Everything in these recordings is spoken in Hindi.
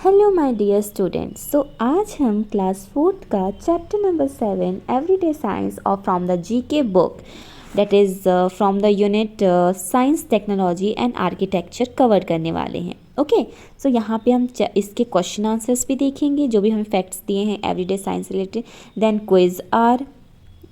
Hello my dear students. So आज हम क्लास 4th का चैप्टर नंबर 7 एवरीडे साइंस और from the GK book that is from the unit science technology and architecture cover करने वाले हैं। ओके, सो यहाँ पे हम इसके क्वेश्चन आंसर्स भी देखेंगे जो भी हमें फैक्ट्स दिए हैं everyday science related, then quiz are,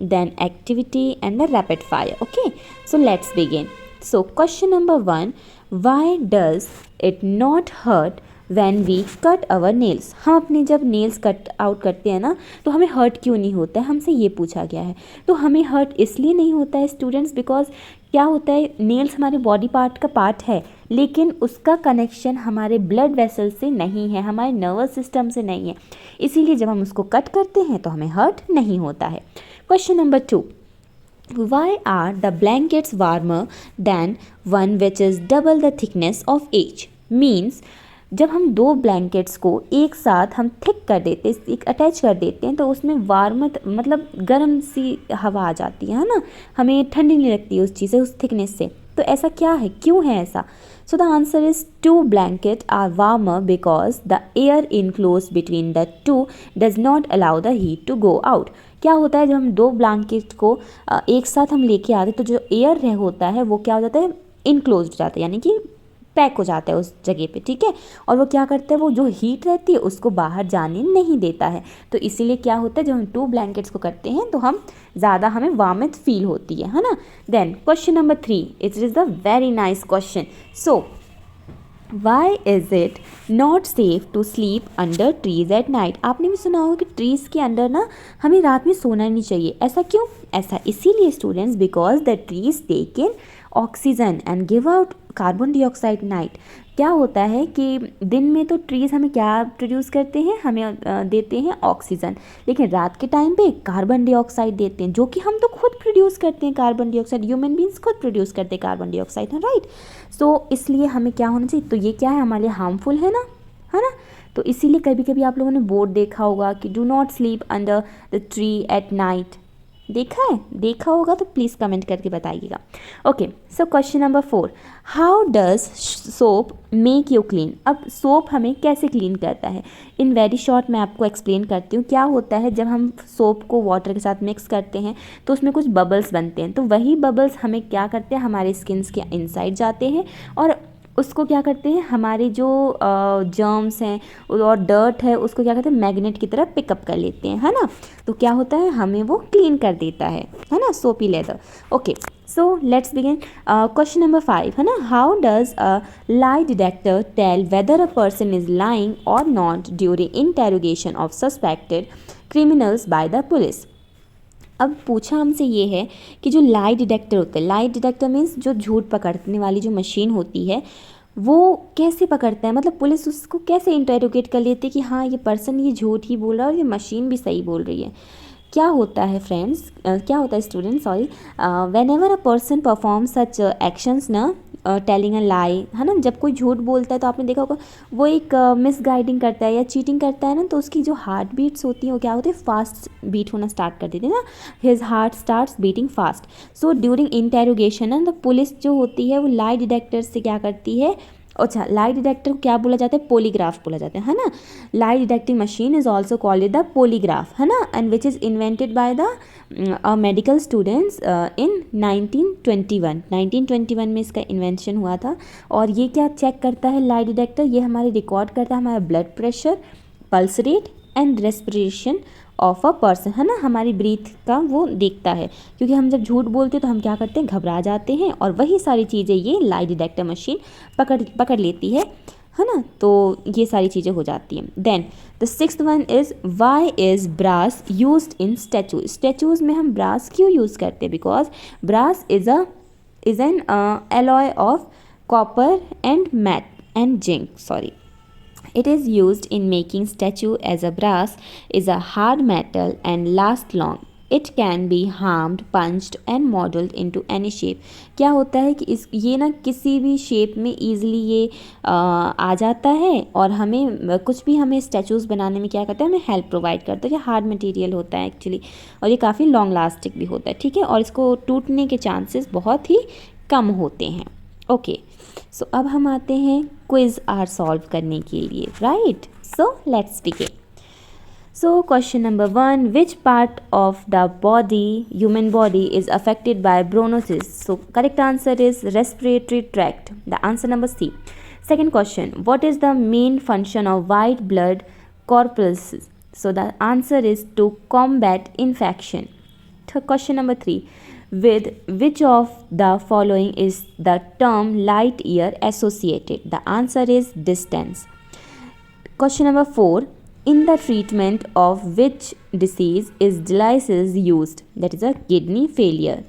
then activity and the rapid fire. Okay, so let's begin. So question number 1, why does it not hurt when we cut our nails? हम अपने जब नेल्स कट आउट करते हैं ना तो हमें हर्ट क्यों नहीं होता है, हमसे ये पूछा गया है। तो हमें हर्ट इसलिए नहीं होता है स्टूडेंट्स, बिकॉज क्या होता है, नेल्स हमारे बॉडी पार्ट का पार्ट है लेकिन उसका कनेक्शन हमारे ब्लड वेसल से नहीं है, हमारे नर्वस सिस्टम से नहीं है, इसीलिए जब हम उसको कट करते हैं तो हमें हर्ट नहीं होता है। Question number 2, why are the blankets warmer than one which is double the thickness of each? Means जब हम दो ब्लैंकेट्स को एक साथ हम थिक कर देते हैं, एक अटैच कर देते हैं तो उसमें वार्मथ मतलब गर्म सी हवा आ जाती है ना, हमें ठंडी नहीं लगती उस चीज़ से, उस थिकनेस से। तो ऐसा क्या है, क्यों है ऐसा? So the answer is two blanket are warmer because the air enclose between the two does not allow the heat to go out. क्या होता है, जब हम दो ब्लैंकेट को एक साथ हम लेके आते तो जो एयर होता है वो क्या हो जाता है, इनक्लोज हो जाता है, यानी कि पैक हो जाता है उस जगह पे, ठीक है। और वो क्या करता है, वो जो हीट रहती है उसको बाहर जाने नहीं देता है। तो इसीलिए क्या होता है, जब हम टू ब्लैंकेट्स को करते हैं तो हम ज़्यादा हमें वार्मथ फील होती है ना। Then question number 3, it is the very nice question. So why is it not safe to sleep under trees at night? आपने भी सुना होगा कि ट्रीज़ के अंडर ना हमें रात में सोना नहीं चाहिए। ऐसा क्यों? ऐसा इसीलिए students, because the trees take in oxygen and give out carbon dioxide night. क्या होता है कि दिन में तो ट्रीज़ हमें क्या प्रोड्यूस करते हैं, हमें देते हैं ऑक्सीजन, लेकिन रात के टाइम पे कार्बन डाइऑक्साइड देते हैं, जो कि हम तो खुद प्रोड्यूस करते हैं कार्बन डाइऑक्साइड, ह्यूमन बींग्स खुद प्रोड्यूस करते हैं कार्बन डाइऑक्साइड, है राइट। सो इसलिए हमें क्या होना चाहिए, तो ये क्या है, हमारे लिए हार्मफुल है ना। तो इसीलिए कभी कभी आप लोगों ने बोर्ड देखा होगा कि do not sleep under the tree at night. देखा होगा तो प्लीज़ कमेंट करके बताइएगा। Okay, so question number 4, how does soap make you clean? अब सोप हमें कैसे क्लीन करता है, इन वेरी शॉर्ट मैं आपको एक्सप्लेन करती हूँ। क्या होता है, जब हम सोप को वाटर के साथ मिक्स करते हैं तो उसमें कुछ बबल्स बनते हैं, तो वही बबल्स हमें क्या करते हैं, हमारे स्किन्स के इनसाइड जाते हैं और उसको क्या करते हैं, हमारे जो जर्म्स हैं और डर्ट है उसको क्या करते हैं, मैग्नेट की तरह पिकअप कर लेते हैं, है ना। तो क्या होता है, हमें वो क्लीन कर देता है ना, soapy leather. Okay, so let's begin. Question number 5 है ना, how does a lie detector tell whether a person is lying or not during interrogation of suspected criminals by the police? अब पूछा हमसे ये है कि जो लाई डिटेक्टर होता है, लाई डिटेक्टर मीन्स जो झूठ पकड़ने वाली जो मशीन होती है वो कैसे पकड़ता है, मतलब पुलिस उसको कैसे इंटेरोगेट कर लेती है कि हाँ ये पर्सन ये झूठ ही बोल रहा है और ये मशीन भी सही बोल रही है। क्या होता है फ्रेंड्स, क्या होता है student, sorry, when ever a person perform such actions ना, टेलिंग अ लाई, है ना, जब कोई झूठ बोलता है तो आपने देखा होगा वो एक मिसगाइडिंग करता है या चीटिंग करता है ना, तो उसकी जो हार्ट बीट्स होती हैं वो क्या होती है, फास्ट बीट होना स्टार्ट कर देती है ना, his heart starts beating fast. So during interrogation ना, तो पुलिस जो होती है वो लाई डिटेक्टर से क्या करती है, अच्छा लाई डिटेक्टर को क्या बोला जाता है, पॉलीग्राफ बोला जाता है ना। Lie detecting machine is also called the polygraph, है ना, and which is invented by the medical students in 1921 में इसका इन्वेंशन हुआ था। और ये क्या चेक करता है लाई डिटेक्टर, ये हमारे रिकॉर्ड करता है हमारा blood pressure, pulse rate and respiration of a person, है ना, हमारी ब्रीथ का वो देखता है, क्योंकि हम जब झूठ बोलते हैं तो हम क्या करते हैं, घबरा जाते हैं, और वही सारी चीज़ें ये लाई डिटेक्टर मशीन पकड़ लेती है ना। तो ये सारी चीज़ें हो जाती हैं। Then the 6th one is why is brass used in statues? Statues में हम ब्रास क्यों यूज़ करते हैं, because brass is an alloy of copper and mat and zinc, sorry. It is used in making statue as a brass is a hard metal and lasts long. It can be harmed, punched and modeled into any shape. क्या होता है कि ये ना किसी भी शेप में ईजिली ये आ जाता है और हमें कुछ भी हमें स्टैचूज़ बनाने में क्या करता है, हमें हेल्प प्रोवाइड करता है। ये हार्ड मटेरियल होता है एक्चुअली, और ये काफ़ी लॉन्ग लास्टिक भी होता है, ठीक है, और इसको टूटने के चांसेस बहुत ही कम होते हैं। ओके, सो अब हम आते हैं क्विज आर सॉल्व करने के लिए, right? So let's begin. So question number 1, which part of the human body is affected by bronchosis? So correct answer is respiratory tract. The answer number C. Second question, what is the main function of white blood corpuscles? So the answer is to combat infection. Question number 3, with which of the following is the term light year associated? The answer is distance. Question number 4, in the treatment of which disease is dialysis used? That is a kidney failure.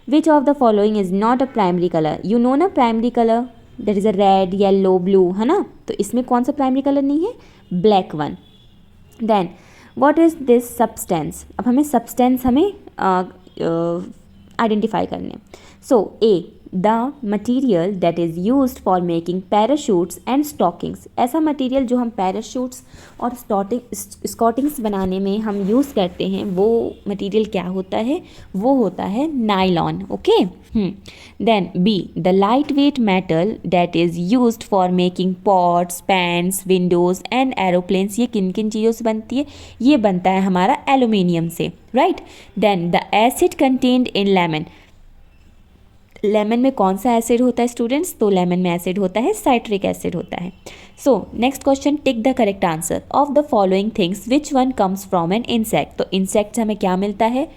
Which of the following is not a primary color? You know ना primary color, that is a red, yellow, blue, है ना? तो इसमें कौन सा primary color नहीं है? Black one. Then what is this substance? अब हमें substance हमें identify करने. So A, the material that is used for making parachutes and stockings. ऐसा मटेरियल जो हम पैराशूट्स और स्टॉकिंग्स बनाने में हम यूज़ करते हैं, वो मटेरियल क्या होता है? वो होता है nylon. Okay. Then B, the light weight metal that is used for making pots, pans, windows and aeroplanes. ये किन किन चीज़ों से बनती है? ये बनता है हमारा एल्यूमिनियम से, right? Then the acid contained in lemon. Lemon में कौन सा एसिड होता है स्टूडेंट्स? तो लेमन में एसिड होता है साइट्रिक एसिड होता है. So next question, tick the correct answer of the following things which one comes from an insect. तो इंसेक्ट से हमें क्या मिलता है?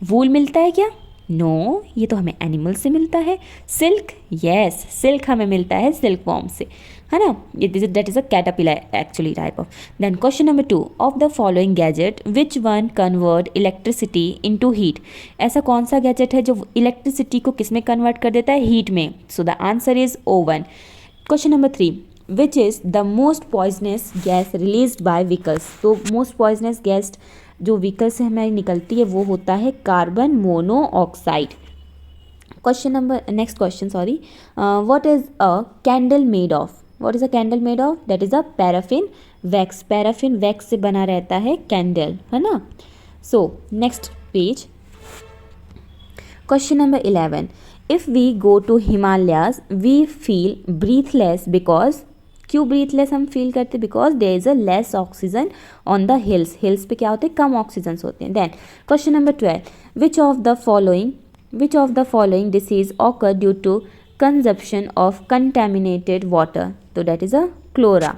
वूल मिलता है क्या? नो, ये तो हमें एनिमल से मिलता है. सिल्क, यस, सिल्क हमें मिलता है सिल्क वॉर्म से, है ना? That is a caterpillar actually type of. Then question number 2, of the following gadget which one convert electricity into heat. ऐसा कौन सा गैजेट है जो इलेक्ट्रिसिटी को किस में कन्वर्ट कर देता है? हीट में. सो the answer is oven. Question number 3, which is the most poisonous gas released by vehicles. तो मोस्ट पॉइजनस गैस जो व्हीकल से हमें निकलती है वो होता है carbon monoxide. Question number next question, sorry, what is a candle made of? What is a candle made of? That is a paraffin wax. Paraffin wax से बना रहता है कैंडल, है ना? So next page. Question number 11, if we go to Himalayas we feel breathless because. क्यों ब्रीथलेस हम फील करते? Because there is a less oxygen on the hills. Hills पे क्या होते हैं? कम ऑक्सीजन होते हैं. Then question number 12, which of the following disease occur due to consumption of contaminated water. तो that is a cholera.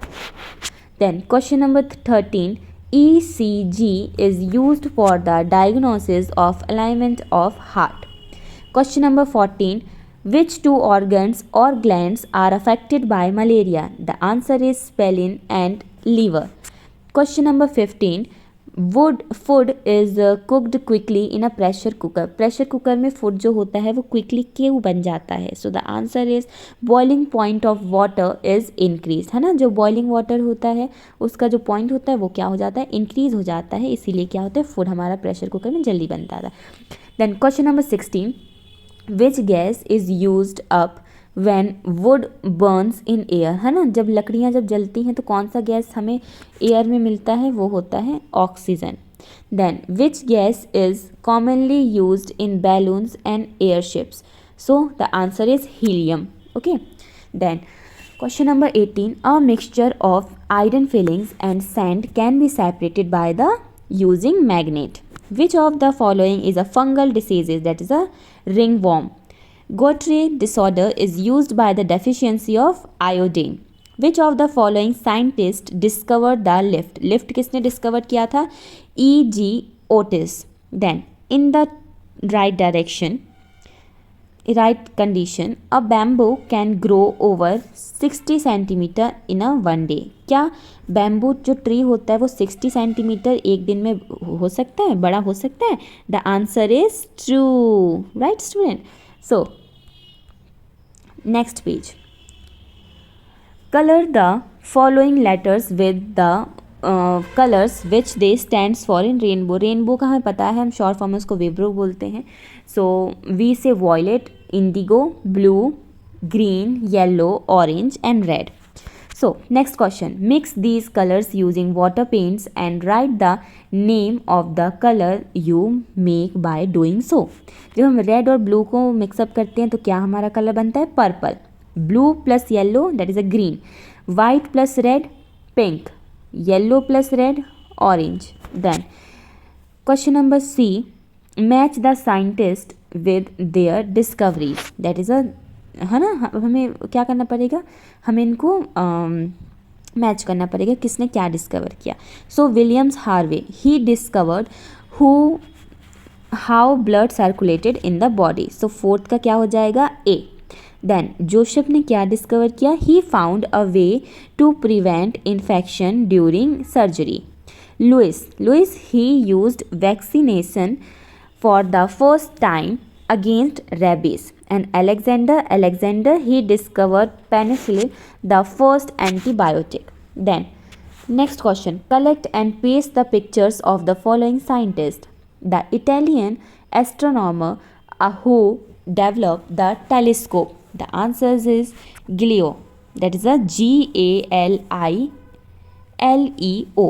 Then question number 13, ECG is used for the diagnosis of alignment of heart. Question number 14, which two organs or glands are affected by malaria? The answer is spleen and liver. Question number 15, food is cooked quickly in a pressure cooker. Pressure cooker में food जो होता है वो quickly क्यों बन जाता है? So the answer is boiling point of water is increased, है ना? जो boiling water होता है उसका जो point होता है वो क्या हो जाता है? increase हो जाता है, इसीलिए क्या होता है? food हमारा pressure cooker में जल्दी बनता था. Then question number 16, which gas is used up when wood burns in air. है ना? जब लकड़ियाँ जब जलती हैं तो कौन सा गैस हमें एयर में मिलता है? वो होता है oxygen. Then which gas is commonly used in balloons and airships. So the answer is helium. Okay. Then question number 18, a mixture of iron filings and sand can be separated by the using magnet. Which of the following is a fungal disease? That is a ringworm. Guthrie disorder is used by the deficiency of iodine. Which of the following scientist discovered the lift? Lift किसने discover किया था? E.G. Otis. Then in the right condition, a bamboo can grow over 60 centimeter in a one day. क्या बैम्बू जो ट्री होता है वो 60 सेंटीमीटर एक दिन में हो सकता है, बड़ा हो सकता है? The answer is true, right student? So next page, colour the following letters with the colours which they stands for in rainbow. Rainbow का हमें पता है, हम शॉर्ट फॉर्म में उसको विब्रो बोलते हैं. So we say violet, indigo, blue, green, yellow, orange and red. So next question, mix these colors using water paints and write the name of the color you make by doing so. जब हम रेड और ब्लू को मिक्सअप करते हैं तो क्या हमारा कलर बनता है? Purple. blue plus yellow, that is a green. White plus red, pink. Yellow plus red, orange. Then question number C, match the scientist with their discoveries, that is a, है ना, हमें क्या करना पड़ेगा, हमें इनको मैच करना पड़ेगा किसने क्या डिस्कवर किया. So Williams Harvey, he discovered who how blood circulated in the body. So fourth का क्या हो जाएगा, ए. देन जोसेफ ने क्या डिस्कवर किया, he found a way to prevent infection during surgery. Louis he used vaccination for the first time against rabies. And Alexander he discovered penicillin, the first antibiotic. Then next question, collect and paste the pictures of the following scientists. The Italian astronomer who developed the telescope. The answers is Galileo, that is a Galileo.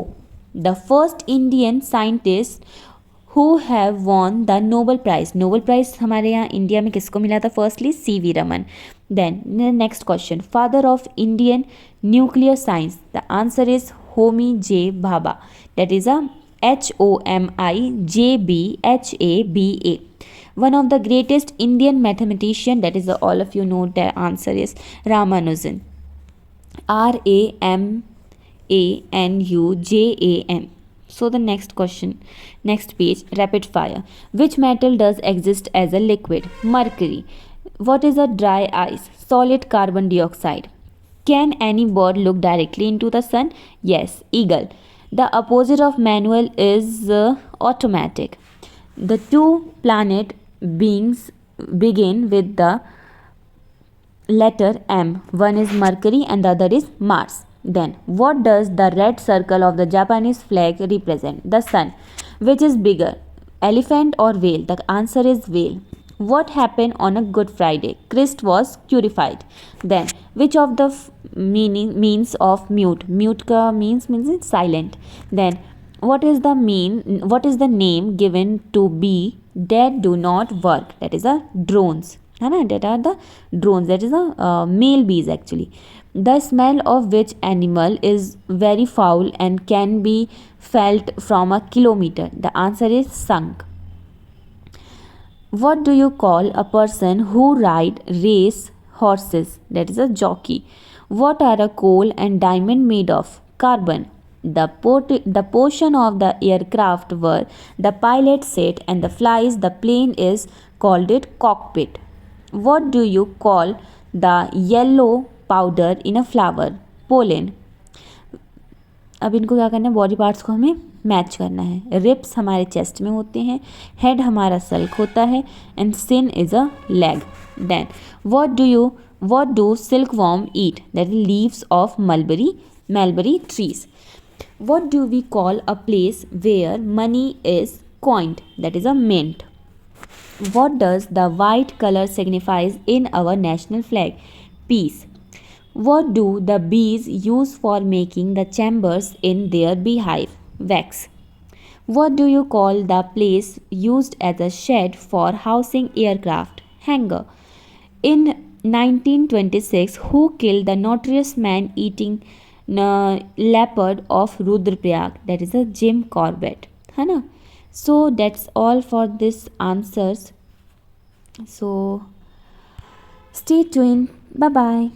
The first Indian scientist who have won the Nobel Prize. Nobel Prize हमारे यहाँ इंडिया में किसको मिला था, firstly C.V. Raman. Then next question, father of Indian nuclear science. The answer is Homi J Bhabha, that is a HOMIJBHABA. One of the greatest Indian mathematician, that is all of you know the answer is Ramanujan, RAMANUJAM. So the next question, next page, rapid fire. Which metal does exist as a liquid? Mercury. What is a dry ice? Solid carbon dioxide. Can any bird look directly into the sun? Yes, eagle. The opposite of manual is automatic. The two planet beings begin with the letter M. One is Mercury and the other is Mars. Then what does the red circle of the Japanese flag represent? The sun. Which is bigger, elephant or whale? The answer is whale. What happened on a Good Friday? Christ was crucified. Then which of the means of mute? Mute ka means silent. Then what is the name given to bee that do not work? That is a drones. That are the drones, that is a male bees actually. The smell of which animal is very foul and can be felt from a kilometer? The answer is skunk. What do you call a person who ride race horses? That is a jockey. What are a coal and diamond made of? Carbon. The portion of the aircraft where the pilot sat and the flies the plane is called it cockpit. What do you call the yellow powder in a flower? Pollen. अब इनको क्या करना है, बॉडी पार्ट्स को हमें मैच करना है. रिप्स हमारे चेस्ट में होते हैं, हेड हमारा सल्क होता है, and shin is a leg. Then what do silkworm eat? That is leaves of mulberry trees. What do we call a place where money is coined? That is a mint. What does the white color signifies in our national flag? Peace. What do the bees use for making the chambers in their beehive? Wax. What do you call the place used as a shed for housing aircraft? Hangar. In 1926, who killed the notorious man-eating leopard of Rudraprayag? That is a Jim Corbett. है ना? So that's all for this answers. So stay tuned. Bye bye.